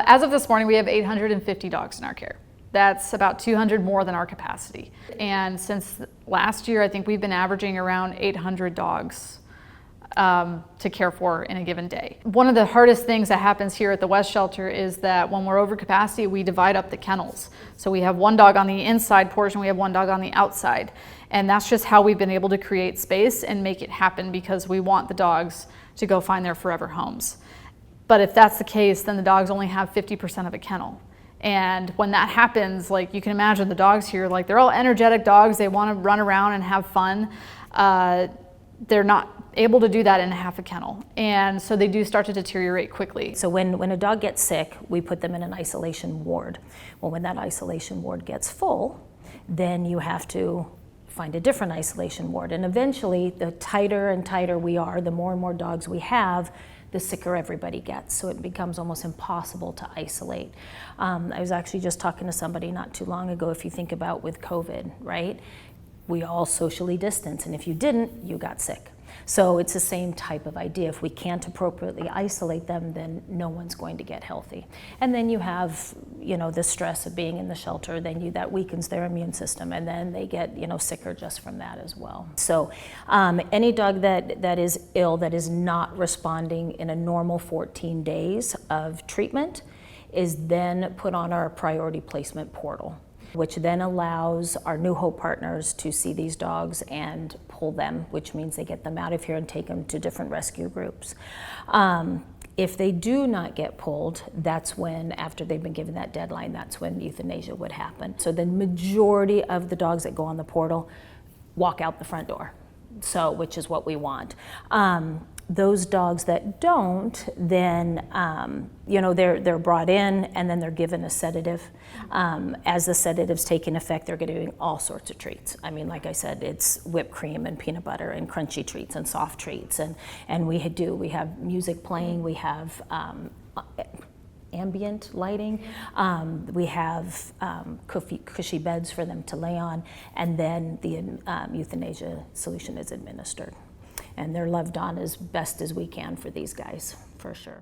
As of this morning, we have 850 dogs in our care. That's about 200 more than our capacity. And since last year, I think we've been averaging around 800 dogs to care for in a given day. One of the hardest things that happens here at the West Shelter is that when we're over capacity, we divide up the kennels. So we have one dog on the inside portion, we have one dog on the outside. And that's just how we've been able to create space and make it happen, because we want the dogs to go find their forever homes. But if that's the case, then the dogs only have 50% of a kennel. And when that happens, like, you can imagine the dogs here, like, they're all energetic dogs. They want to run around and have fun. They're not able to do that in half a kennel. And so they do start to deteriorate quickly. So when a dog gets sick, we put them in an isolation ward. Well, when that isolation ward gets full, then you have to find a different isolation ward. And eventually, the tighter and tighter we are, the more and more dogs we have, the sicker everybody gets. So it becomes almost impossible to isolate. I was actually just talking to somebody not too long ago, if you think about with COVID, right? We all socially distance, and if you didn't, you got sick. So it's the same type of idea. If we can't appropriately isolate them, then no one's going to get healthy. And then you have, the stress of being in the shelter, then that weakens their immune system, and then they get, sicker just from that as well. So any dog that is ill, that is not responding in a normal 14 days of treatment, is then put on our priority placement portal, which then allows our New Hope partners to see these dogs and pull them, which means they get them out of here and take them to different rescue groups. If they do not get pulled, that's when, after they've been given that deadline, that's when euthanasia would happen. So the majority of the dogs that go on the portal walk out the front door, which is what we want. Those dogs that don't, then they're brought in, and then they're given a sedative. As the sedative's taking effect, they're getting all sorts of treats. I mean, like I said, it's whipped cream and peanut butter and crunchy treats and soft treats, and we have music playing, we have ambient lighting, we have cushy beds for them to lay on, and then the euthanasia solution is administered. And they're loved on as best as we can for these guys, for sure.